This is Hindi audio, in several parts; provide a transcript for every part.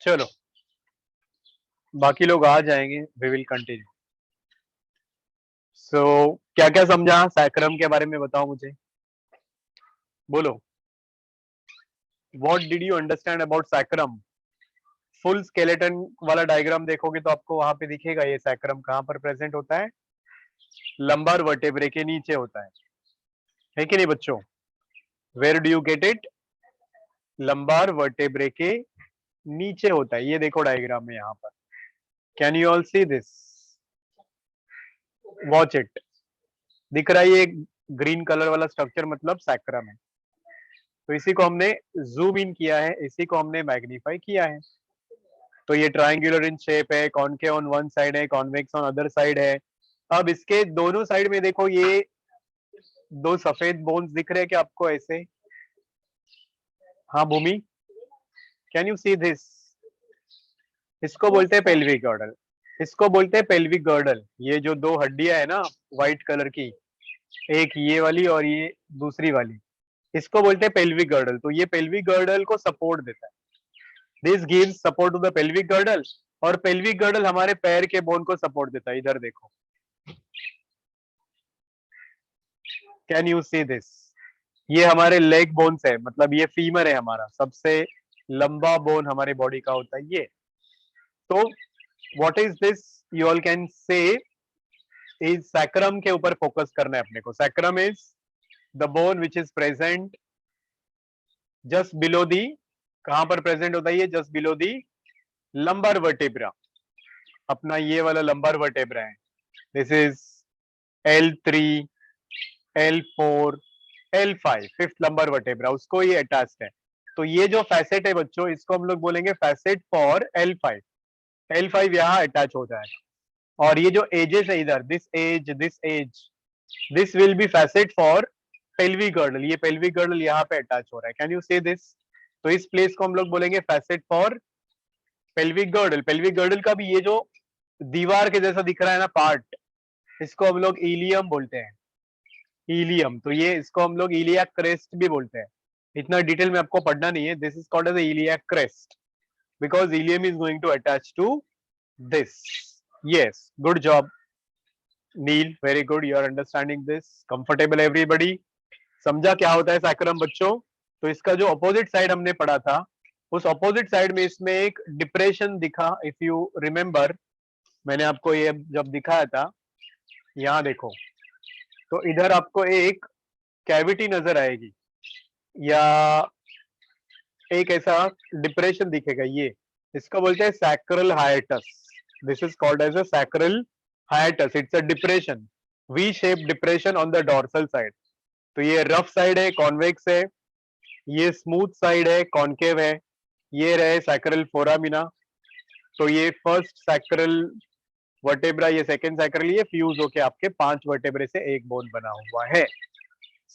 चलो बाकी लोग आ जाएंगे, वी विल कंटिन्यू। सो क्या क्या समझा सैक्रम के बारे में बताओ मुझे, बोलो। What did you understand about sacrum? Full skeleton वाला डायग्राम देखोगे तो आपको वहां पे दिखेगा ये सैक्रम कहाँ पर प्रेजेंट होता है, लंबार वर्टेब्रे के नीचे होता है कि नहीं बच्चों? Where do you get it? Lumbar vertebrae के नीचे होता है, ये देखो डायग्राम में यहाँ पर। Can you all see this? Watch it. दिख रहा है ये ग्रीन कलर वाला स्ट्रक्चर, मतलब सैक्रम है। तो इसी को हमने जूम इन किया है, इसी को हमने मैग्नीफाई किया है। तो ये ट्रायंगुलर इन शेप है, कॉनकेव ऑन वन साइड है, कॉन्वेक्स ऑन अदर साइड है। अब इसके दोनों साइड में देखो, ये दो सफेद बोन्स दिख रहे हैं क्या आपको ऐसे? हाँ भूमि, कैन यू सी दिस? इसको बोलते हैं पेल्विक गर्डल। इसको बोलते हैं पेल्विक गर्डल। ये जो दो हड्डियां है ना व्हाइट कलर की, एक ये वाली और ये दूसरी वाली, इसको बोलते हैं पेल्विक गर्डल। तो ये पेल्विक गर्डल को सपोर्ट देता है, this gives support to the pelvic girdle. और पेल्विक गर्डल हमारे पैर के बोन को सपोर्ट देता है, इधर देखो। Can you see this? ये हमारे लेग बोन्स है, मतलब ये फीमर है हमारा, सबसे लंबा बोन हमारे बॉडी का होता है ये। तो what is this? You all can say is sacrum के ऊपर फोकस करना है अपने को। Sacrum is the bone which is present just below the, कहां पर प्रेजेंट होता है ये? Just below the lumbar vertebra. अपना ये वाला लंबर वर्टेब्रा है, this is L3, L4, L5, fifth lumbar vertebra, उसको ये अटैच्ड है। तो ये जो फैसेट है बच्चों, इसको हम लोग बोलेंगे फैसेट फॉर L5। L5 यहाँ अटैच हो जाएगा। और ये जो एजेस है इधर, this edge, this edge, this will be facet for pelvic girdle. ये पेल्विक गर्डल यहाँ पे अटैच हो रहा है, कैन यू सी दिस? तो इस प्लेस को हम लोग बोलेंगे facet for pelvic girdle. Pelvic girdle का भी ये जो दीवार के जैसा दिख रहा है ना पार्ट, इसको हम लोग इलियम बोलते हैं, इलियम। तो ये इसको हम लोग इलियाक क्रेस्ट भी बोलते हैं। इतना डिटेल में आपको पढ़ना नहीं है। This is called as iliac crest because ilium is going to attach to this. Yes, good job Neil, very good, you are understanding this comfortable everybody. समझा क्या होता है सैक्रम बच्चों? तो इसका जो अपोजिट साइड हमने पढ़ा था, उस अपोजिट साइड में इसमें एक डिप्रेशन दिखा, इफ यू रिमेम्बर। मैंने आपको ये जब दिखाया था, यहाँ देखो, तो इधर आपको एक कैविटी नजर आएगी या एक ऐसा डिप्रेशन दिखेगा, ये इसको बोलते हैं sacral hiatus. This is called as a sacral hiatus. It's a depression, V shape depression on the dorsal side. तो ये रफ साइड है, कॉन्वेक्स है, ये स्मूथ साइड है, कॉन्केव है। ये रहे सैक्रल फोरामिना। तो ये फर्स्ट सैक्रल वर्टेब्रा, ये सेकंड सैक्रल, ये फ्यूज होके आपके 5 वर्टेब्रे से एक बोन बना हुआ है।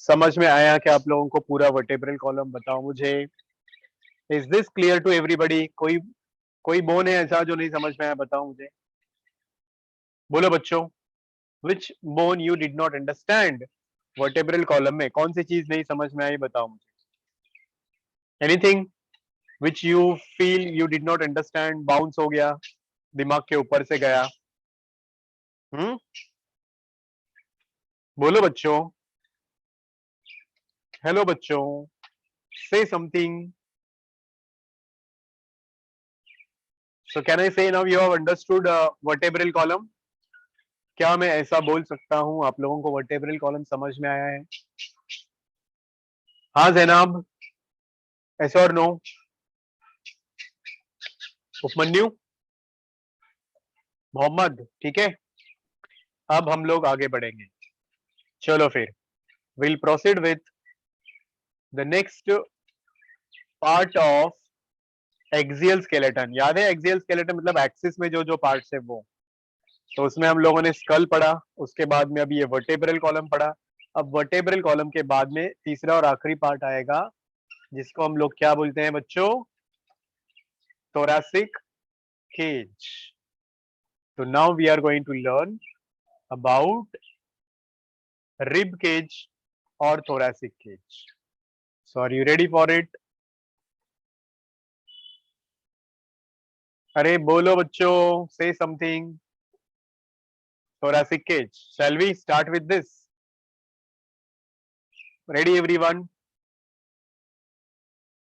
समझ में आया क्या आप लोगों को पूरा वर्टेब्रल कॉलम? बताओ मुझे, is this clear to everybody? कोई कोई बोन है ऐसा जो नहीं समझ में आया? बताओ मुझे, बोलो बच्चों। Which bone you did not understand? Vertebral column में कौन सी चीज नहीं समझ में आई, बताओ मुझे। Anything which you feel you did not understand, bounce हो गया, दिमाग के ऊपर से गया? हम्म, बोलो बच्चों, हेलो बच्चों, से समथिंग। सो कैन आई से now you have understood vertebral column? क्या मैं ऐसा बोल सकता हूं आप लोगों को वर्टेब्रल कॉलम समझ में आया है? हाँ जैनाब, एस और नो? उपमन्यु, मोहम्मद, ठीक है। अब हम लोग आगे बढ़ेंगे। चलो फिर will proceed with the next part of axial skeleton. याद है एक्सियल स्केलेटन मतलब एक्सिस में जो जो पार्ट्स है वो। तो उसमें हम लोगों ने स्कल पढ़ा, उसके बाद में अभी ये वर्टेब्रल कॉलम पढ़ा। अब वर्टेब्रल कॉलम के बाद में तीसरा और आखिरी पार्ट आएगा, जिसको हम लोग क्या बोलते हैं बच्चों? thoracic cage. So now we are going to learn about rib cage or thoracic cage. So are you ready for it? अरे बोलो बच्चों, से something. thoracic cage. Shall we start with this? Ready everyone?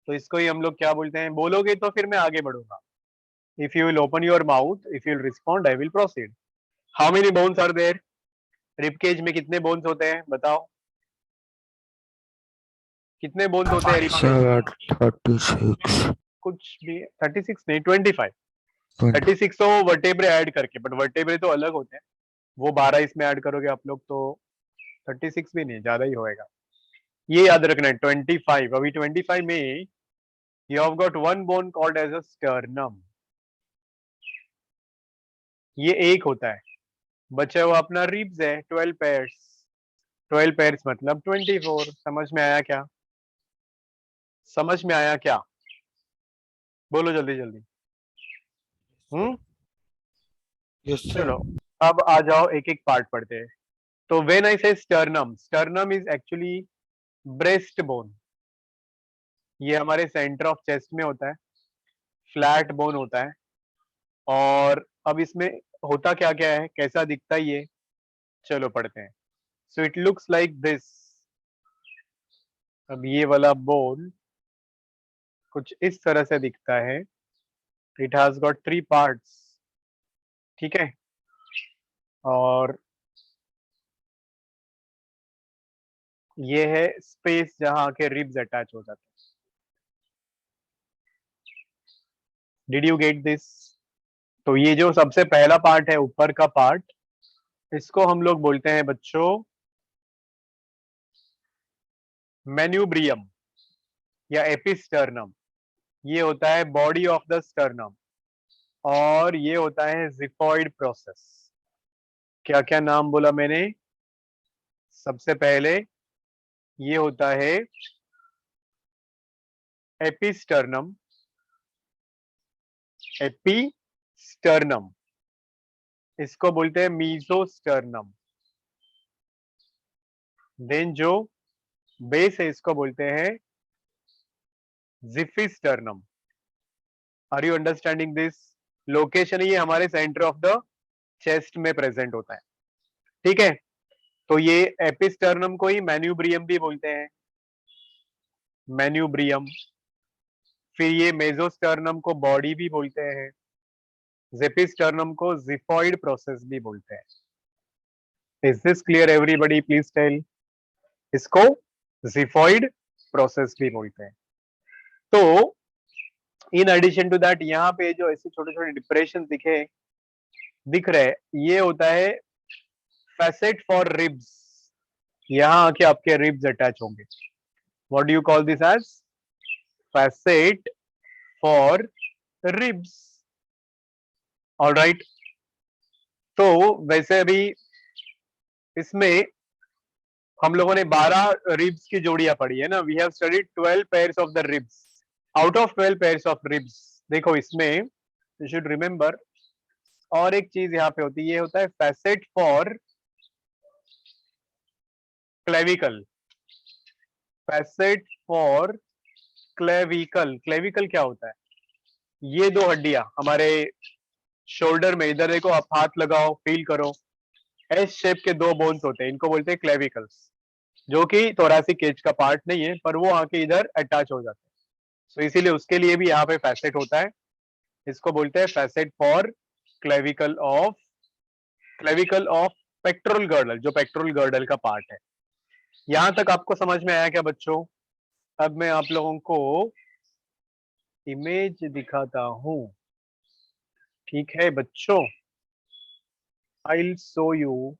तो इसको ही हम लोग क्या बोलते हैं, बोलोगे तो फिर मैं आगे बढ़ूंगा. If you will open your mouth, if you will respond, I will proceed. How many bones are there? Rib cage में कितने बोन्स होते हैं बताओ. कितने बोन्स होते हैं रिब केज में? 36. कुछ भी 36 नहीं, 25. 36 तो वर्टेब्रे ऐड करके, बट वर्टेब्रे तो अलग होते हैं. वो 12 इसमें ऐड करोगे आप लोग तो 36 भी नहीं, ज्यादा ही होएगा. ये याद रखना है 25. अभी 25 में you have got one bone called as a sternum. ये एक होता है. बचा हुआ अपना रिब्स है 12 पेयर्स. 12 पेयर्स मतलब 24. समझ में आया क्या? समझ में आया क्या? बोलो जल्दी जल्दी. Yes, sir. चलो अब आ जाओ, एक एक पार्ट पढ़ते हैं. तो व्हेन आई से sternum, sternum is actually breast bone. ये हमारे सेंटर ऑफ चेस्ट में होता है. फ्लैट बोन होता है. और अब इसमें होता क्या क्या है, कैसा दिखता है ये, चलो पढ़ते हैं. So it looks like this. अब ये वाला बोन कुछ इस तरह से दिखता है. It has got 3 parts. ठीक है. और ये है स्पेस जहां आके रिब्स अटैच हो जाते हैं. Did you get this? तो ये जो सबसे पहला पार्ट है, ऊपर का पार्ट, इसको हम लोग बोलते हैं बच्चों मेन्यूब्रियम या एपिस्टर्नम. ये होता है बॉडी ऑफ द स्टर्नम. और ये होता है जिफॉइड प्रोसेस. क्या क्या नाम बोला मैंने? सबसे पहले ये होता है एपिस्टर्नम. एपिस्टर्नम. इसको बोलते हैं मीजोस्टर्नम. देन जो बेस है इसको बोलते हैं xiphisternum. Are you understanding this? Location ये हमारे सेंटर ऑफ द चेस्ट में प्रेजेंट होता है. ठीक है. तो ये एपिस्टर्नम को ही मैन्यूब्रियम भी बोलते हैं. मैन्यूब्रियम. फिर ये मेजोस्टर्नम को बॉडी भी बोलते हैं. जेपिस्टर्नम को जिफॉइड प्रोसेस भी बोलते हैं. Is this clear everybody? Please tell. इसको जिफॉइड प्रोसेस भी बोलते हैं. तो इन एडिशन टू दैट, यहाँ पे जो ऐसे छोटे छोटे डिप्रेशन दिख रहे, ये होता है फैसेट फॉर रिब्स. यहाँ आके आपके रिब्स अटैच होंगे. What do you call this edge? Facet for ribs. Alright. तो वैसे अभी इसमें हम लोगों ने 12 रिब्स की जोड़ियां पढ़ी है ना. We have studied 12 pairs of the ribs. Out of 12 pairs of ribs, देखो इसमें यू शुड रिमेंबर और एक चीज यहाँ पे होती है. ये होता है facet for clavicle. Facet for clavicle. Clavicle क्या होता है? ये दो हड्डियां हमारे शोल्डर में, इधर देखो, आप हाथ लगाओ, फील करो. एस शेप के दो बोन्स होते हैं, इनको बोलते हैं क्लेविकल्स. जो कि थोरैसिक केज का पार्ट नहीं है, पर वो आके इधर अटैच हो जाते हैं. सो इसीलिए उसके लिए भी यहाँ पे फैसेट होता है. इसको बोलते हैं facet for clavicle of pectoral girdle, जो पेक्टोरल गर्डल का पार्ट है. यहां तक आपको समझ में आया क्या बच्चों? अब मैं आप लोगों को इमेज दिखाता हूं. ठीक है बच्चों, I will show you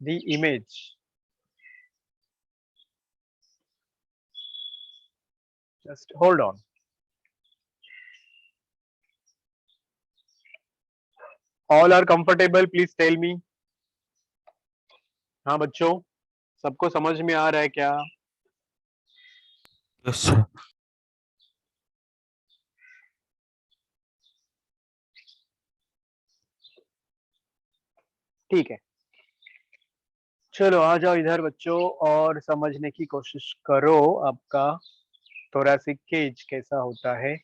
the image. Just hold on. All are comfortable? Please tell me. हाँ बच्चों, सबको समझ में आ रहा है क्या? Yes, sir. ठीक है. चलो आ जाओ इधर बच्चों और समझने की कोशिश करो आपका थोरैसिक केज कैसा होता है.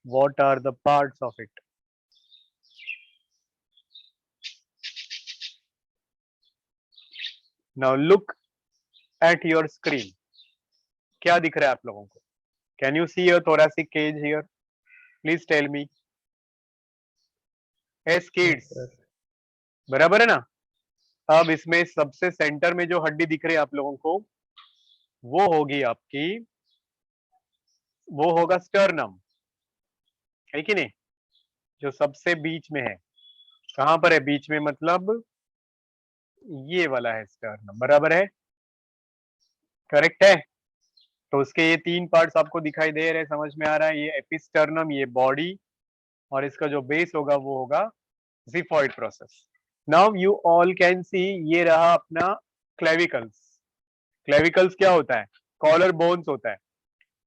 What are the parts of it? Now look at your screen. क्या दिख रहा है आप लोगों को? Can you see a thoracic cage here? Please tell me. Yes, kids. बराबर है ना? अब इसमें सबसे सेंटर में जो हड्डी दिख रही है आप लोगों को, वो होगी आपकी, वो होगा स्टर्नम, है कि नहीं? जो सबसे बीच में है। कहां पर है बीच में? मतलब ये वाला है स्टर्नम, बराबर है? करेक्ट है? तो उसके ये 3 पार्ट्स आपको दिखाई दे रहे हैं, समझ में आ रहा है? ये एपिस्टर्नम, ये बॉडी, और इसका जो बेस होगा वो होगा xiphoid process. Now you all can see, ये रहा अपना क्लेविकल्स। क्लेविकल्स क्या होता है? कॉलर बोन्स होता है।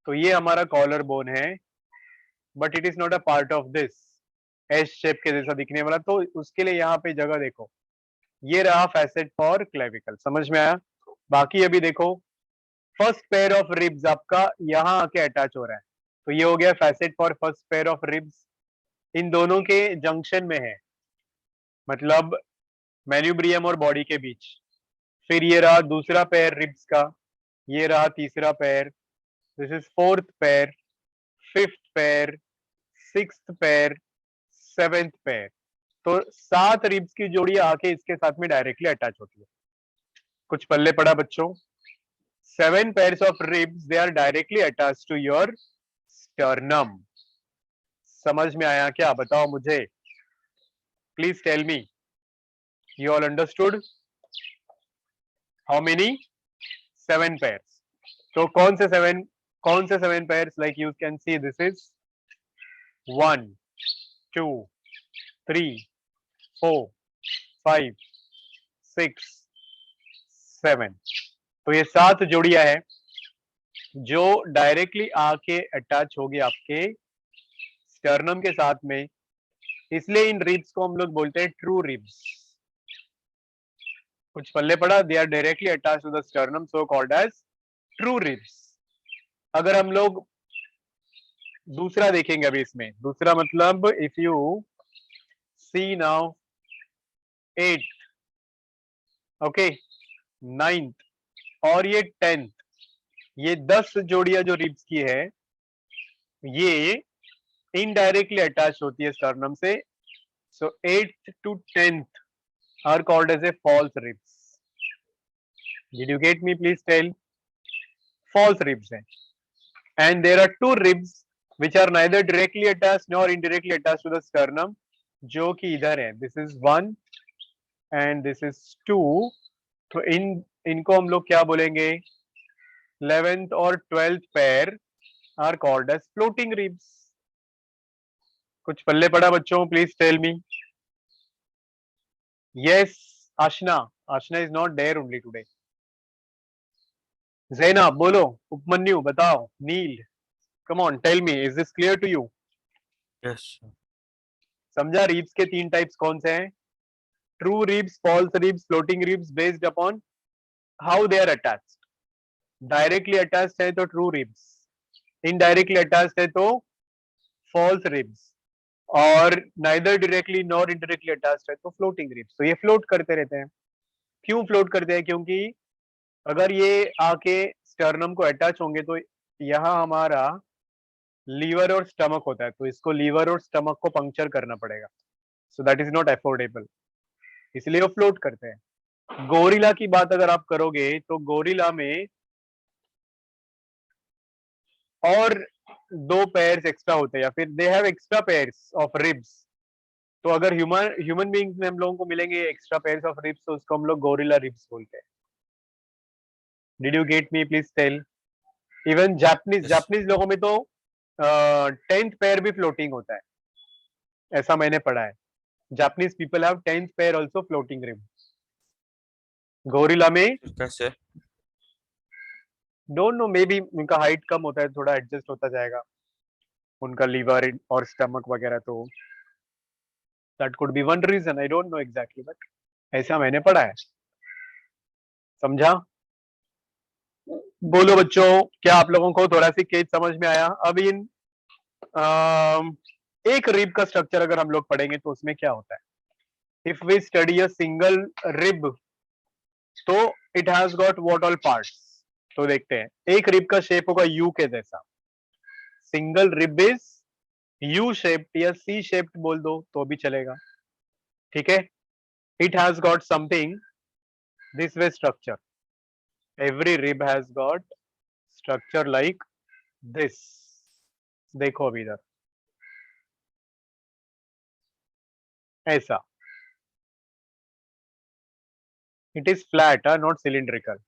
तो ये हमारा कॉलर बोन है, but it is not a part of this S shape के जैसा दिखने वाला। तो उसके लिए यहाँ पे जगह देखो, ये रहा फैसेट फॉर क्लेविकल। समझ में आया? बाकी अभी देखो, फर्स्ट पेयर ऑफ रिब्स आपका यहाँ आके अटैच हो रहा है, तो ये हो गया facet for first pair of ribs. इन दोनों के जंक्शन में है, मतलब मेन्यूब्रियम और बॉडी के बीच। फिर ये रहा दूसरा पेयर रिब्स का, ये रहा तीसरा pair, this is fourth pair, fifth pair, sixth pair, seventh pair. तो 7 रिब्स की जोड़ी आके इसके साथ में डायरेक्टली अटैच होती है। कुछ पल्ले पड़ा बच्चों? 7 pairs of ribs, they are directly attached to your sternum. समझ में आया क्या? बताओ मुझे, please tell me. You all understood? How many? 7 pairs. तो कौन से 7 pairs? Like you can see, this is 1, 2, 3, 4, 5, 6, 7। तो ये 7 जोड़ियां हैं जो डायरेक्टली आके अटैच होगी आपके स्टर्नम के साथ में। इसलिए इन रिब्स को हम लोग बोलते हैं ट्रू रिब्स। कुछ पल्ले पड़ा? They are directly attach to the sternum, so called as true ribs. अगर हम लोग दूसरा देखेंगे अभी इसमें, दूसरा मतलब if you see now 8, okay, 9th और ये 10th, ये 10 जोड़ियां जो रिब्स की है, ये इनडायरेक्टली अटैच होती है स्टर्नम से। सो 8th to 10th are called as a false ribs. Did you get me? Please tell. False ribs है. And there are 2 ribs which are neither directly attached nor indirectly attached to the sternum, जो कि इधर है. This is 1 and this is 2. तो इनको हम लोग क्या बोलेंगे? 11th और 12th pair are called as floating ribs. कुछ पल्ले पड़ा बच्चों? Please tell me. Yes, Ashna. Ashna is not there only today. Zainab, बोलो. उपमन्यु, बताओ. Neil, come on, tell me. Is this clear to you? Yes, sir. समझा? रिब्स के 3 टाइप्स कौन से हैं? True ribs, false ribs, floating ribs, based upon how they are attached. Directly attached है तो ट्रू रिब्स, इनडायरेक्टली अटैच्ड है तो फॉल्स रिब्स, और neither directly nor indirectly attached है तो फ्लोटिंग रिब्स। तो ये फ्लोट करते रहते हैं। क्यों फ्लोट करते हैं? क्योंकि अगर ये आके स्टर्नम को अटैच होंगे तो यहाँ हमारा लीवर और स्टमक होता है, तो इसको लीवर और स्टमक को पंक्चर करना पड़ेगा। So that is not affordable, इसलिए वो फ्लोट करते हैं। गोरिल्ला की बात अगर आप करोगे तो गोरिल्ला में और 2 पेयर्स एक्स्ट्रा होते हैं, या फिर they have extra pairs of ribs. तो अगर ह्यूमन बींग्स में हम लोगों को मिलेंगे एक्स्ट्रा पेयर्स ऑफ रिब्स, तो उसको हम लोग गोरिल्ला रिब्स बोलते हैं। Did you get me? Please tell. Even Japanese लोगों में तो 10th पेयर भी फ्लोटिंग होता है, ऐसा मैंने पढ़ा है। Japanese people have 10th pair also floating rib. Gorilla में कैसे? डोंट नो, मे बी उनका हाइट कम होता है, थोड़ा एडजस्ट होता जाएगा उनका लीवर और स्टमक वगैरह, तो that could be one reason. I don't know exactly, but ऐसा मैंने पढ़ा है। समझा? बोलो बच्चों, क्या आप लोगों को थोड़ा सी केज समझ में आया? अब इन एक रिब का स्ट्रक्चर अगर हम लोग पढ़ेंगे तो उसमें क्या होता है, if we study a single rib तो it has got what all parts. तो देखते हैं, एक रिब का शेप होगा यू के जैसा, single rib is U shaped या सी शेप्ड बोल दो तो भी चलेगा, ठीक है। It has got something this way structure, every rib has got structure like this. देखो अभी इधर ऐसा, it is flat not cylindrical.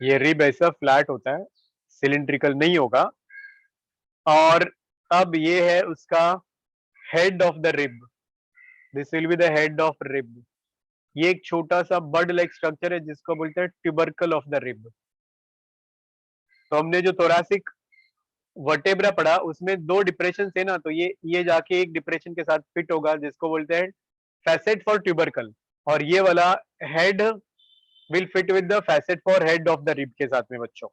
ये रिब ऐसा फ्लैट होता है, सिलिंड्रिकल नहीं होगा। और अब ये है उसका head of the rib, this will be the head of rib. ये एक छोटा सा बर्ड लाइक स्ट्रक्चर है जिसको बोलते हैं ट्यूबरकल ऑफ द रिब। तो हमने जो थोरासिक वर्टेब्रा पढ़ा उसमें दो डिप्रेशन थे ना, तो ये जाके एक डिप्रेशन के साथ फिट होगा जिसको बोलते हैं फैसेट फॉर ट्यूबरकल, और ये वाला head will fit with the facet for head of the rib के साथ में। बच्चों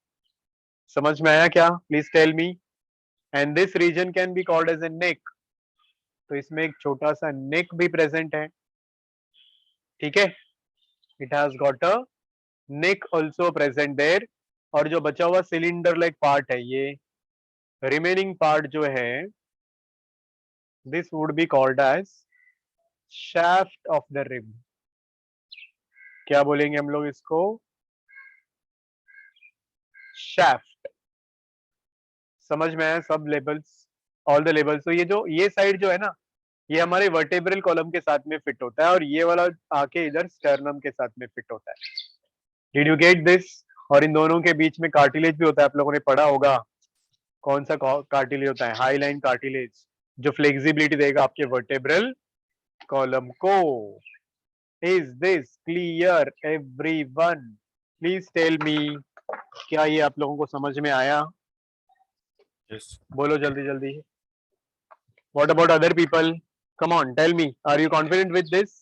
समझ में आया क्या? Please tell me. And this region can be called as a neck, तो इसमें एक छोटा सा नेक भी प्रेजेंट है, ठीक है। It has got a neck also present there. और जो बचा हुआ सिलेंडर लाइक पार्ट है, ये रिमेनिंग पार्ट जो है, this would be called as shaft of the rib. क्या बोलेंगे हम लोग इसको? shaft। समझ में आया सब लेबल्स, ऑल द लेबल्स। तो ये साइड जो है ना, ये हमारे वर्टेब्रल कॉलम के साथ में फिट होता है, और ये वाला आके इधर स्टर्नम के साथ में फिट होता है। Did you get this? और इन दोनों के बीच में कार्टिलेज भी होता है, आप लोगों ने पढ़ा होगा। कौन सा कार्टिलेज होता है? हाई लाइन कार्टिलेज, जो फ्लेक्सिबिलिटी देगा आपके वर्टेब्रल कॉलम को। Is this clear everyone? Please tell me, क्या ये आप लोगों को समझ में आया? Yes. बोलो जल्दी जल्दी। What about other people? Come on tell me, are you confident with this?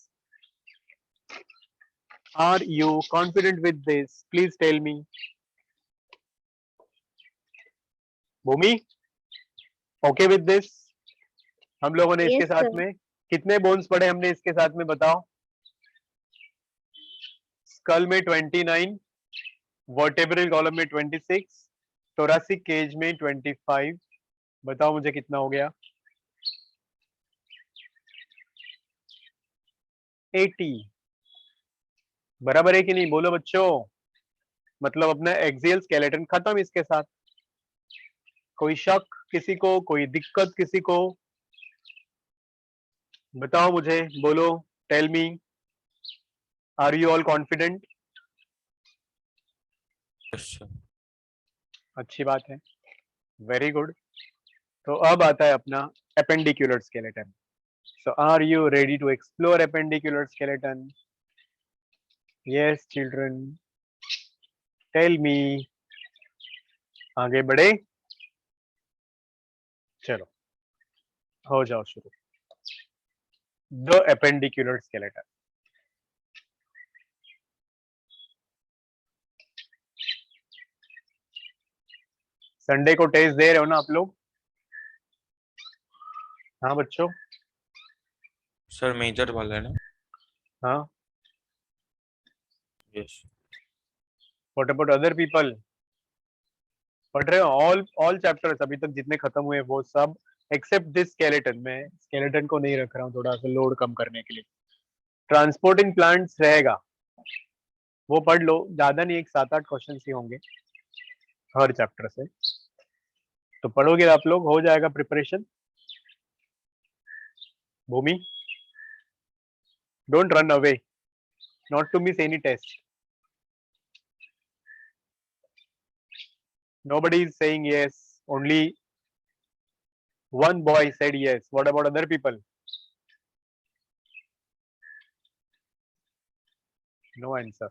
Are you confident with this? Please tell me. Bhoomi, okay with this? हम लोगों ने इसके Yes, साथ sir. में कितने बोन्स पढ़े हमने इसके साथ में, बताओ? स्कल में 29, वर्टेब्रल कॉलम में 26, थोरासिक केज में 25। बताओ मुझे कितना हो गया? 80। बराबर है कि नहीं? बोलो बच्चों। मतलब अपना एक्सियल स्केलेटन खत्म इसके साथ। कोई शक किसी को, कोई दिक्कत किसी को? बताओ मुझे, बोलो, tell me, are you all confident? Yes, sir. अच्छी बात है, वेरी गुड। तो अब आता है अपना appendicular skeleton. So are you ready to explore appendicular skeleton? Yes children, tell me. आगे बढ़े, चलो हो जाओ शुरू। The appendicular skeleton. संडे को टेस्ट दे रहे हो ना आप लोग? हाँ बच्चों? Sir, major वाला है ना? हाँ। Yes. What about other people? पढ़ रहे हो? ऑल चैप्टर्स अभी तक जितने खत्म हुए वो सब एक्सेप्ट दिस स्केलेटन। मैं स्केलेटन को नहीं रख रहा हूँ, थोड़ा सा लोड कम करने के लिए। ट्रांसपोर्टिंग प्लांट्स रहेगा, वो पढ़ लो, ज्यादा नहीं, एक 7-8 क्वेश्चन ही होंगे हर चैप्टर से, तो पढ़ोगे आप लोग, हो जाएगा preparation. Bhoomi, don't run away, not to miss any test. Nobody is saying yes, only one boy said yes. What about other people? No answer.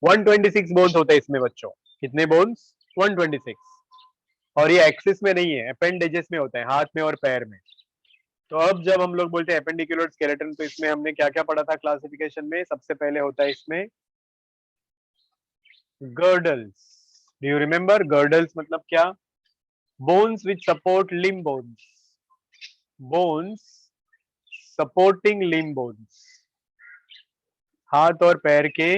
126 bones होते हैं इसमें बच्चों। कितने बोन्स? 126। और ये एक्सिस में नहीं है, अपेंडेजेस में होता है, हाथ में और पैर में। तो अब जब हम लोग बोलते हैं एपेंडिकुलर स्केलेटन, तो इसमें हमने क्या क्या पढ़ा था क्लासिफिकेशन में? सबसे पहले होता है इसमें girdles. Do you remember girdles मतलब क्या? bones which support limb bones, bones supporting limb bones, हाथ और पैर के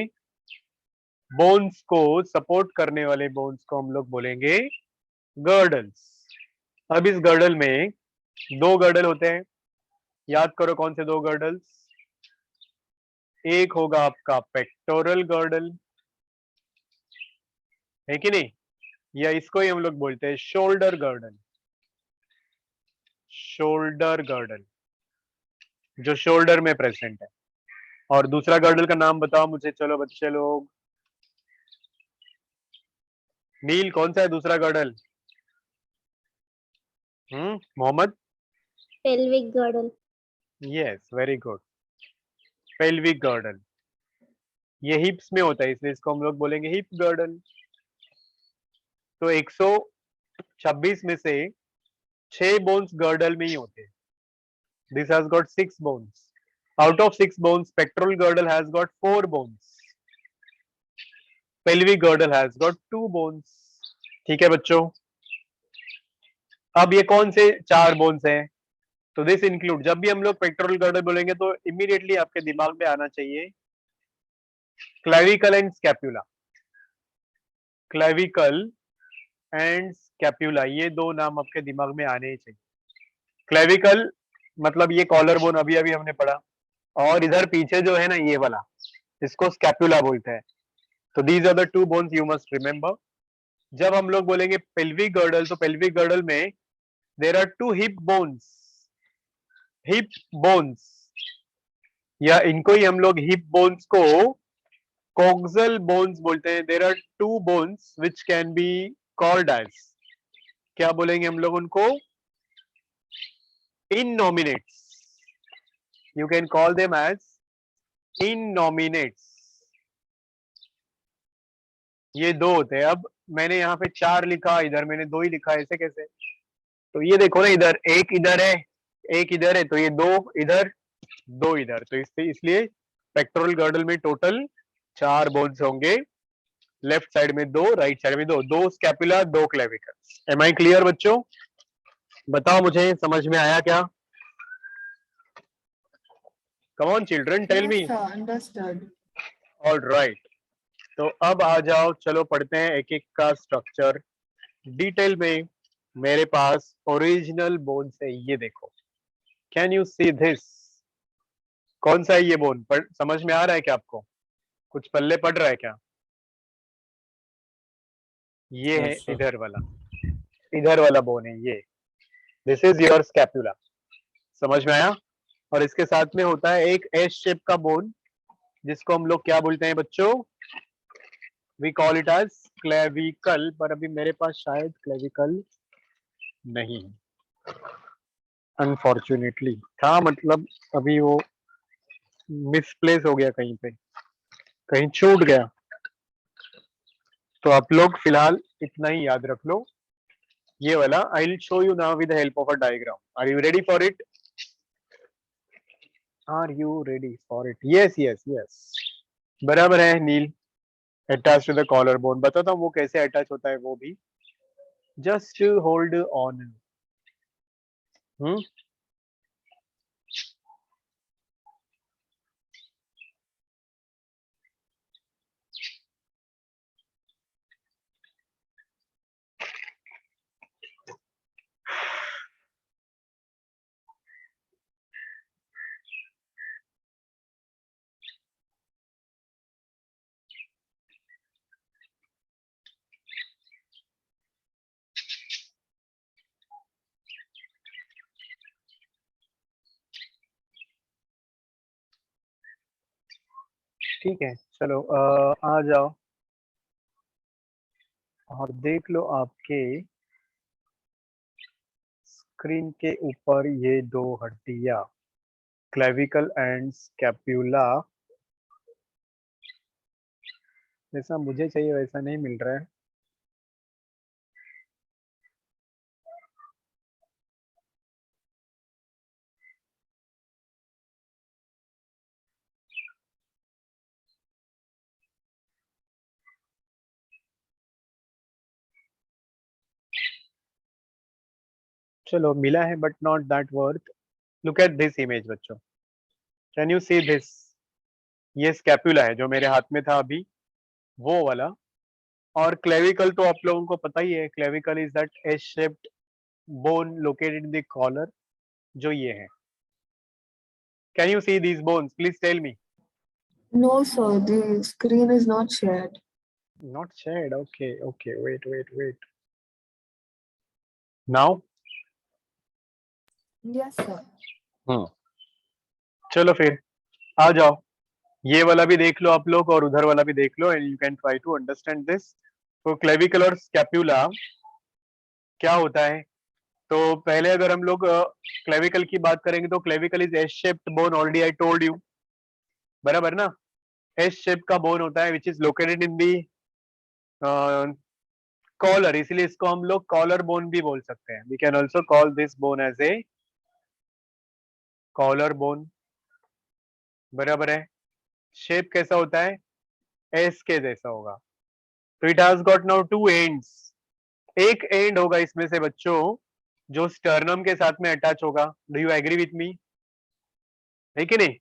बोन्स को सपोर्ट करने वाले बोन्स को हम लोग बोलेंगे गर्डल्स। अब इस गर्डल में दो गर्डल होते हैं, याद करो कौन से दो गर्डल्स। एक होगा आपका पेक्टोरल गर्डल, है कि नहीं, या इसको ही हम लोग बोलते हैं शोल्डर गर्डल, शोल्डर गर्डल जो शोल्डर में प्रेजेंट है। और दूसरा गर्डल का नाम बताओ मुझे, चलो बच्चे लोग। नील कौन सा है दूसरा girdle? Mohammed? pelvic girdle. Yes, very good, pelvic girdle. ये हिप्स में होता है इसलिए इसको हम लोग बोलेंगे हिप गर्डल। तो 126 में से 6 बोन्स गर्डल में ही होते हैं। This has got 6 bones. Out of 6 bones pectoral girdle has got 4 bones, pelvic girdle has got 2 bones. ठीक है बच्चों। अब ये कौन से 4 बोन्स हैं? तो दिस इंक्लूड, जब भी हम लोग पेक्टोरल गर्डल बोलेंगे तो इमीडिएटली आपके दिमाग में आना चाहिए clavicle and scapula, clavicle and scapula, ये दो नाम आपके दिमाग में आने ही चाहिए। क्लेविकल मतलब ये कॉलर बोन अभी अभी हमने पढ़ा, और इधर पीछे जो है ना ये वाला, इसको स्कैपुला बोलते हैं। तो these are the two bones you must remember. जब हम लोग बोलेंगे पेल्विक गर्डल, तो पेल्विक गर्डल में there are 2 hip bones, hip bones, या इनको ही हम लोग हिप बोन्स को कोक्सल बोन्स बोलते हैं। There are 2 bones which can be called as, क्या बोलेंगे हम लोग उनको? innominates, you can call them as innominates। ये दो होते हैं। अब मैंने यहाँ पे 4 लिखा, इधर मैंने 2 ही लिखा, ऐसे कैसे? तो ये देखो ना, इधर एक इधर है, एक इधर है, तो ये 2 इधर, 2 इधर, तो इसलिए पेक्टोरल गर्डल में टोटल 4 बोन्स होंगे। लेफ्ट साइड में 2, राइट साइड में 2, 2 scapula 2 clavicle. Am I clear बच्चों? बताओ मुझे समझ में आया क्या? Come on children, tell me. Yes, sir, understood. All right, तो अब आ जाओ, चलो पढ़ते हैं एक एक का स्ट्रक्चर डिटेल में। मेरे पास ओरिजिनल बोन्स है, ये देखो, कैन यू सी दिस? कौन सा है ये बोन? समझ में आ रहा है क्या आपको? कुछ पल्ले पड़ रहा है क्या? ये है Yes, sir. इधर वाला बोन है ये, दिस इज योर स्कैपुला। समझ में आया? और इसके साथ में होता है एक एस शेप का बोन, जिसको हम लोग क्या बोलते हैं बच्चों? We call it as clavicle. पर अभी मेरे पास शायद क्लेविकल नहीं है, अनफॉर्चुनेटली। था मतलब अभी वो मिसप्लेस हो गया, कहीं पे कहीं छूट गया। तो आप लोग फिलहाल इतना ही याद रख लो, ये वाला। I will show you now with the help of a diagram. Are you ready for it? Are you ready for it? Yes yes yes, बराबर है Neel. Attach to the collar bone, बताता हूँ वो कैसे अटैच होता है वो भी। Just hold on. ठीक है, चलो आ जाओ और देख लो आपके स्क्रीन के ऊपर ये दो हड्डियां, क्लेविकल एंड स्कैपुला। जैसा मुझे चाहिए वैसा नहीं मिल रहा है। चलो मिला है but not that worth. Look at this image बच्चों. Can you see this? ये स्कैपुला है जो मेरे हाथ में था अभी, वो वाला. और क्लेविकल तो आप लोगों को पता ही है. Clavicle is that S shaped bone located in the collar, जो ये है. Can you see these bones? Please tell me. No, sir, the screen is not shared. Not shared. Okay, okay. Wait. Now? Yes, sir. चलो फिर आ जाओ. ये वाला भी देख लो आप लोग और उधर वाला भी देख लो, and you can try to understand this. तो क्लेविकल और स्कैपुला क्या होता है? तो पहले अगर हम लोग क्लेविकल की बात करेंगे तो clavicle is S shaped bone. Already I told you, बराबर ना. एस शेप का बोन होता है which is located in the collar, इसलिए इसको हम लोग कॉलर बोन भी बोल सकते हैं. We can also call this bone as a collar bone, बराबर है. शेप कैसा होता है? एस के जैसा होगा. तो it has got now two ends. एक एंड होगा इसमें से बच्चों जो स्टर्नम के साथ में अटैच होगा. Do you agree with me? है कि नहीं?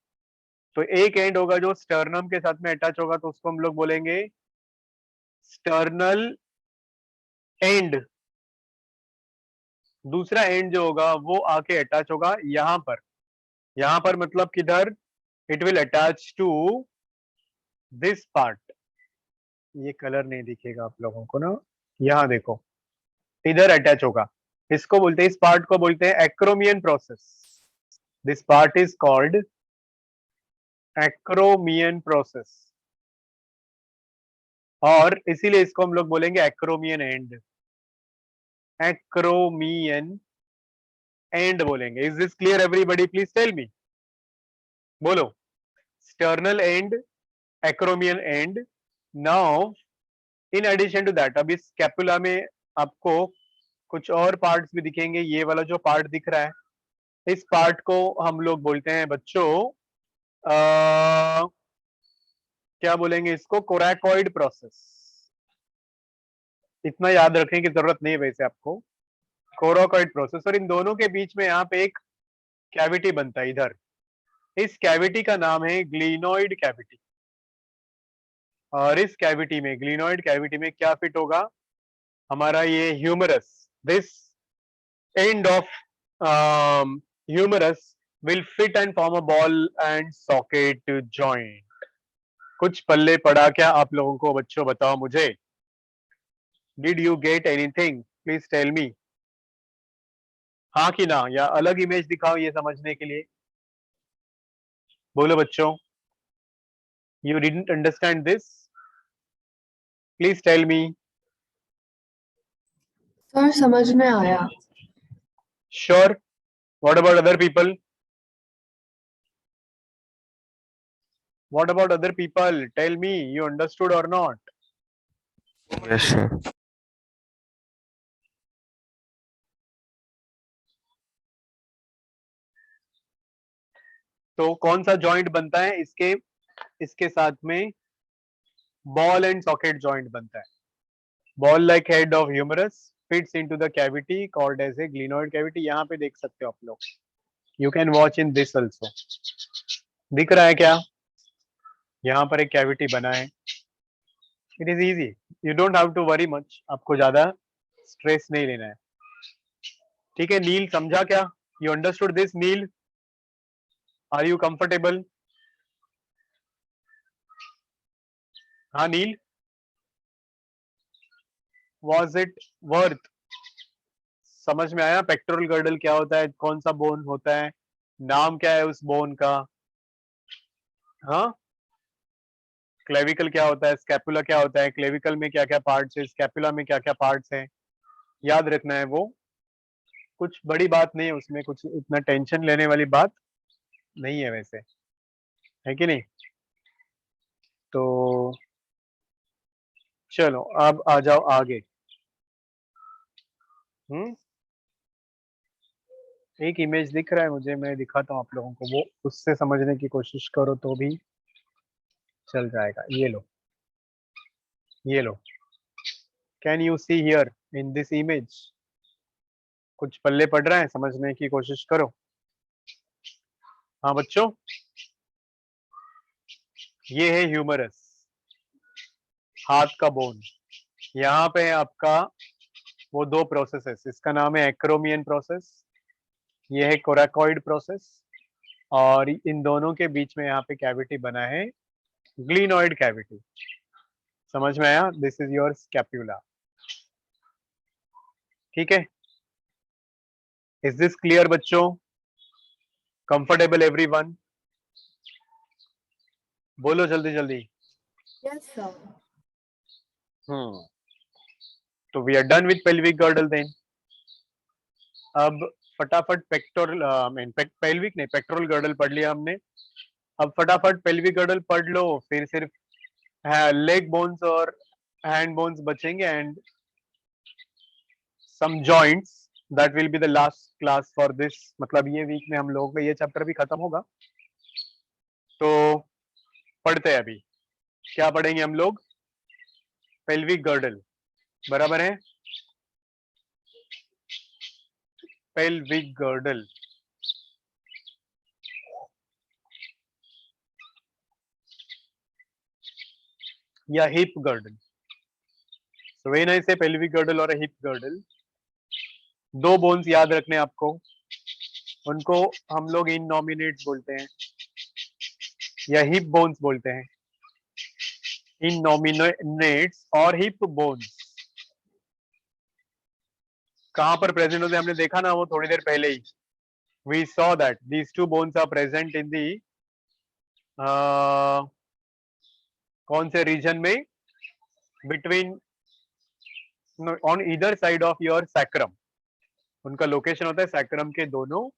तो एक एंड होगा जो स्टर्नम के साथ में अटैच होगा, तो उसको हम लोग बोलेंगे स्टर्नल एंड. दूसरा एंड जो होगा वो आके अटैच होगा यहां पर. यहां पर मतलब किधर? It will attach to this part. ये कलर नहीं दिखेगा आप लोगों को ना, यहां देखो, इधर अटैच होगा. इसको बोलते हैं, इस पार्ट को बोलते हैं acromion process. This part is called acromion process, और इसीलिए इसको हम लोग बोलेंगे एक्रोमियन एंड. एक्रोमियन एंड बोलेंगे. Is this clear everybody? Please tell me. बोलो. Sternal end, acromion end. Now in addition to that, अब इस स्कैपुला में आपको कुछ और पार्ट्स भी दिखेंगे. ये वाला जो पार्ट दिख रहा है, इस पार्ट को हम लोग बोलते हैं बच्चों क्या बोलेंगे इसको? Coracoid process. इतना याद रखने की जरूरत नहीं है वैसे आपको. Coracoid process. और इन दोनों के बीच में यहाँ पे एक कैविटी बनता है इधर. इस कैविटी का नाम है ग्लिनोइड कैविटी. और इस कैविटी में, ग्लिनोइड कैविटी में क्या फिट होगा? हमारा ये humerus. This end of humerus will fit and form a ball and socket joint. कुछ पल्ले पड़ा क्या आप लोगों को बच्चों? बताओ मुझे. Did you get anything? Please tell me. हाँ कि ना, या अलग इमेज दिखाओ ये समझने के लिए. बोलो बच्चों. You didn't understand this? Please tell me. Sir, समझ में आया. Sure. What about other people? What about other people? Tell me, you understood or not? Yes, sir. तो कौन सा जॉइंट बनता है इसके इसके साथ में? बॉल एंड सॉकेट जॉइंट बनता है. Ball like head of humerus fits into the cavity called as a glenoid cavity. यहाँ पे देख सकते हो आप लोग. You can watch in this also. दिख रहा है क्या? यहाँ पर एक कैविटी बना है. It is easy. You don't have to worry much. आपको ज्यादा स्ट्रेस नहीं लेना है. ठीक है नील, समझा क्या? You understood this Neel? Are you comfortable? हाँ नील, वॉज इट वर्थ? समझ में आया पेक्टोरल गर्डल क्या होता है, कौन सा बोन होता है, नाम क्या है उस बोन का? हाँ, क्लेविकल क्या होता है, स्कैपुला क्या होता है, क्लेविकल में क्या क्या पार्ट्स है, स्कैपुला में क्या क्या पार्ट्स हैं, याद रखना है. वो कुछ बड़ी बात नहीं है उसमें, कुछ इतना टेंशन लेने वाली बात नहीं है वैसे, है कि नहीं? तो चलो अब आ जाओ आगे. एक इमेज दिख रहा है मुझे, मैं दिखाता हूँ आप लोगों को. वो उससे समझने की कोशिश करो तो भी चल जाएगा. ये लो, ये लो. Can you see here in this image? कुछ पल्ले पड़ रहा है, समझने की कोशिश करो। हाँ बच्चों, ये है ह्यूमरस, हाथ का बोन। यहाँ पे है आपका वो दो प्रोसेसेस, इसका नाम है एक्रोमियन प्रोसेस, ये है कोराकॉइड प्रोसेस, और इन दोनों के बीच में यहाँ पे कैविटी बना है, ग्लिनॉइड कैविटी। समझ में आया? This is your scapula. ठीक है, इज दिस क्लियर बच्चों? Comfortable everyone? बोलो जल्दी जल्दी। Yes, sir. तो we are done with pelvic girdle then. अब फटाफट पेक्टोरल पेल्विक नहीं, पेक्टोरल गर्डल पढ़ लिया हमने। अब फटाफट पेल्विक गर्डल पढ़ लो, फिर सिर्फ लेग बोन्स और हैंड बोन्स बचेंगे, and some joints, that will be the last class for this. मतलब ये वीक में हम लोगों का ये चैप्टर भी खत्म होगा। तो पढ़ते हैं अभी, क्या पढ़ेंगे हम लोग? पेल्विक गर्डल, बराबर है? पेल्विक गर्डल, या hip girdle. So when I से पेल्विक गर्डल और हिप गर्डल, दो बोन्स याद रखने आपको, उनको हम लोग इननॉमिनेट्स बोलते हैं या हिप बोन्स बोलते हैं। इननॉमिनेट्स और हिप बोन्स कहां पर प्रेजेंट होते हैं हमने देखा ना, वो थोड़ी देर पहले ही। We saw that these two bones are present in the कौन से रीजन में? Between, on either side of your sacrum. उनका लोकेशन होता है सैक्रम के दोनों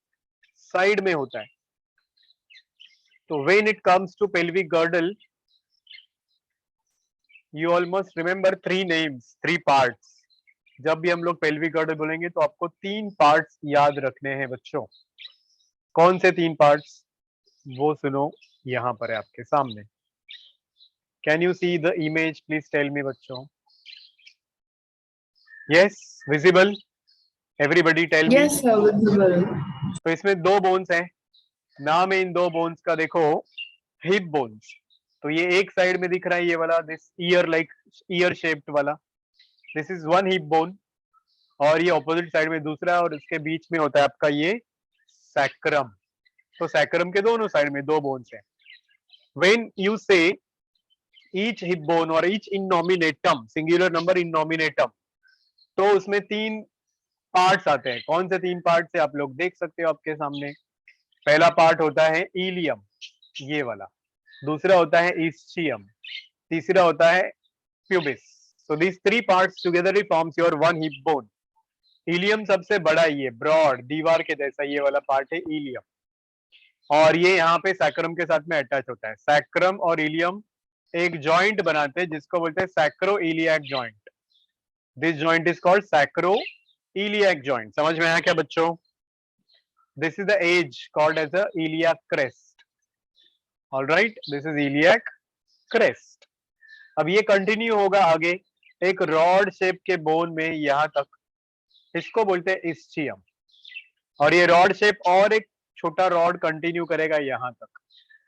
साइड में होता है। तो when it comes to pelvic girdle, you almost remember three names, three parts. जब भी हम लोग पेल्विक गर्डल बोलेंगे तो आपको तीन पार्ट्स याद रखने हैं बच्चों। कौन से तीन पार्ट्स? वो सुनो, यहां पर है आपके सामने। Can you see the image? Please tell me बच्चों। Yes, visible? Everybody tell me. Yes, sir, visible. तो इसमें दो बोन्स हैं, नाम है इन दो बोन्स का, देखो, हिप बोन्स। तो ये एक साइड में दिख रहा है, ये वाला, this ear like, ear shaped वाला, this is one hip bone. और ये ऑपोजिट साइड में दूसरा है, और इसके बीच में होता है आपका ये सैक्रम। तो सैक्रम के दोनों साइड में दो बोन्स हैं। व्हेन यू से ईच हिप बोन और ईच इननॉमिनेटम, सिंगुलर नंबर इननॉमिनेटम, तो उसमें तीन पार्ट्स आते हैं। कौन से तीन पार्ट्स है आप लोग देख सकते हो आपके सामने। पहला पार्ट होता है इलियम, ये वाला। दूसरा होता है इस्चियम, तीसरा होता है pubis. So this three parts together forms your one hip bone. Ilium सबसे बड़ा, ये ब्रॉड दीवार के जैसा ये वाला पार्ट है इलियम, और ये यहाँ पे सैक्रम के साथ में अटैच होता है। सैक्रम और इलियम एक जॉइंट बनाते हैं जिसको बोलते हैं sacro iliac joint. This joint is called sacro iliac joint. समझ में आया क्या बच्चों? This is the as called as a iliac crest. All right, this is iliac crest. अब ये कंटिन्यू होगा आगे एक रॉड शेप के बोन में यहां तक, इसको बोलते हैं इस्चियम। और ये रॉड शेप और एक छोटा रॉड कंटिन्यू करेगा यहां तक,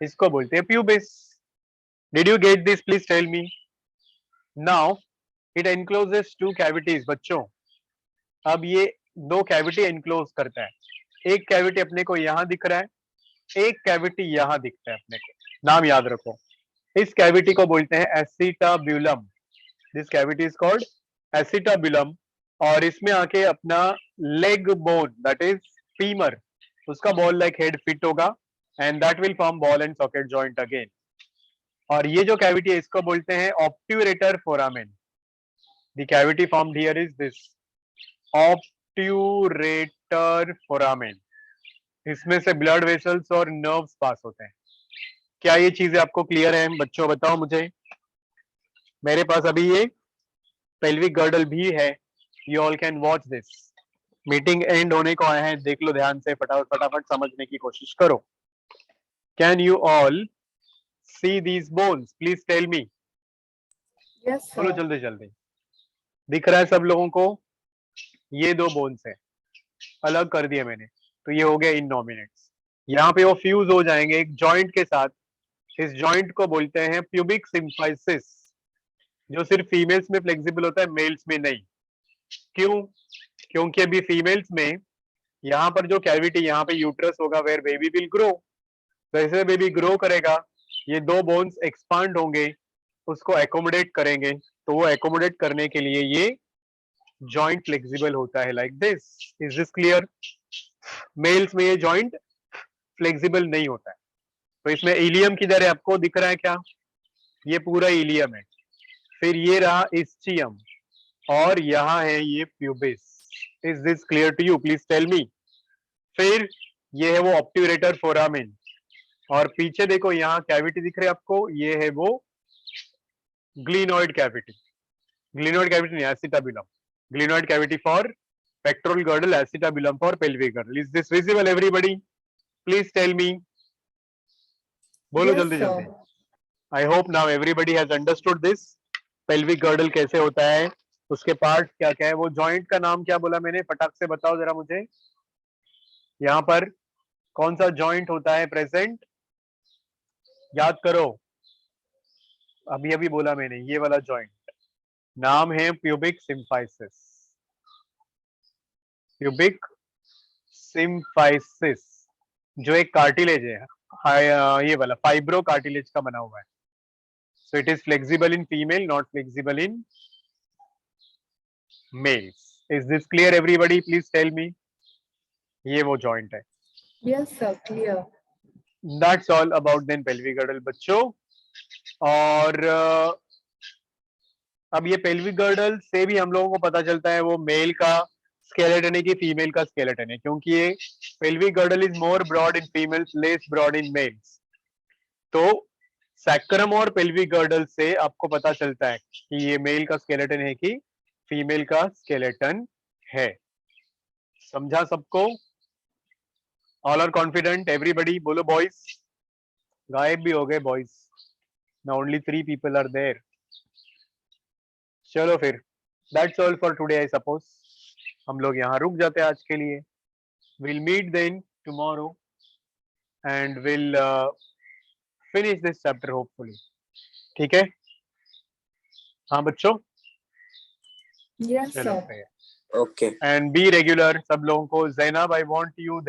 इसको बोलते हैं pubis. Did you get this? Please tell me. Now it encloses two cavities बच्चों। अब ये दो कैविटी एनक्लोज करता है। एक कैविटी अपने को यहां दिख रहा है, एक कैविटी यहां दिखता है अपने को। नाम याद रखो, इस कैविटी को बोलते हैं acetabulum. This cavity is called acetabulum. और इसमें आके अपना leg bone, that is femur, उसका बॉल लाइक हेड फिट होगा, and that will form ball and socket joint again. और ये जो कैविटी है इसको बोलते हैं obturator foramen. The cavity formed here is this obturator foramen. इसमें से ब्लड वेसल्स और नर्व्स पास होते हैं। क्या ये चीजें आपको क्लियर है बच्चों? बताओ मुझे। मेरे पास अभी ये पेल्विक गर्डल भी है, you all can watch this. Meeting and होने को आए हैं, देख लो ध्यान से, फटाफट फटाफट समझने की कोशिश करो। Can you all see these bones? Please tell me. Yes, बोलो sir. जल्दी जल्दी। दिख रहा है सब लोगों को? ये दो बोन्स है, अलग कर दिया मैंने, तो ये हो गया इननॉमिनेट्स। यहाँ पे वो फ्यूज हो जाएंगे एक जॉइंट के साथ। इस जॉइंट को बोलते हैं प्यूबिक सिम्फाइसिस, जो सिर्फ फीमेल्स में फ्लेक्सिबल होता है, मेल्स में नहीं। क्यों? क्योंकि अभी फीमेल्स में यहाँ पर जो कैविटी, यहाँ पे यूट्रस होगा वेयर बेबी विल ग्रो। जैसे बेबी ग्रो करेगा, ये दो बोन्स एक्सपांड होंगे, उसको एकोमोडेट करेंगे, तो वो एकोमोडेट करने के लिए ये जॉइंट फ्लेक्सिबल होता है like this. Is this clear? Males में ये जॉइंट फ्लेक्सिबल नहीं होता है। तो इसमें इलियम किधर है, आपको दिख रहा है क्या? ये पूरा इलियम है। फिर ये रहा इस्चियम, और यहाँ है ये pubis. Is this clear to you? Please tell me. फिर ये है वो ऑब्ट्यूरेटर फोरामेन, और पीछे देखो यहाँ कैविटी दिख रही है आपको, ये है वो ग्लिनोइड कैविटी। ग्लिनोइड कैविटी नहीं, acetabulum. Glenoid cavity for pectoral girdle, acetabulum for pelvic girdle. Is this visible everybody? Please tell me, बोलो Yes, जल्दी sir. जल्दी। I hope now everybody has understood this. Pelvic girdle कैसे होता है, उसके पार्ट क्या क्या है। वो जॉइंट का नाम क्या बोला मैंने, फटाक से बताओ जरा मुझे। यहाँ पर कौन सा जॉइंट होता है प्रेजेंट, याद करो। अभी अभी बोला मैंने, ये वाला जॉइंट नाम है प्यूबिक सिम्फाइसिस। प्यूबिक सिम्फाइसिस, जो एक कार्टिलेज है, ये वाला फाइब्रो कार्टिलेज का बना हुआ है। So it is flexible in female, not flexible in males. Is this clear everybody? Please tell me. ये वो जॉइंट है। Yes, sir. Clear. That's all about then pelvic girdle बच्चों। और अब ये पेल्विक गर्डल से भी हम लोगों को पता चलता है वो मेल का स्केलेटन है कि फीमेल का स्केलेटन है, क्योंकि ये pelvic girdle is more broad in females, less broad in males. तो सैक्रम और पेल्विक गर्डल से आपको पता चलता है कि ये मेल का स्केलेटन है कि फीमेल का स्केलेटन है। समझा सबको? All are confident everybody? बोलो बॉयज। गायब भी हो गए boys, now only 3 people are there. चलो फिर, that's all for today I suppose. हम लोग यहाँ रुक जाते हैं आज के लिए। Will meet then tomorrow and will finish this chapter hopefully. ठीक है? हाँ बच्चों, Yes, चलो sir. फिर। Okay. एंड बी रेगुलर सब लोगों को। Zainab, I want you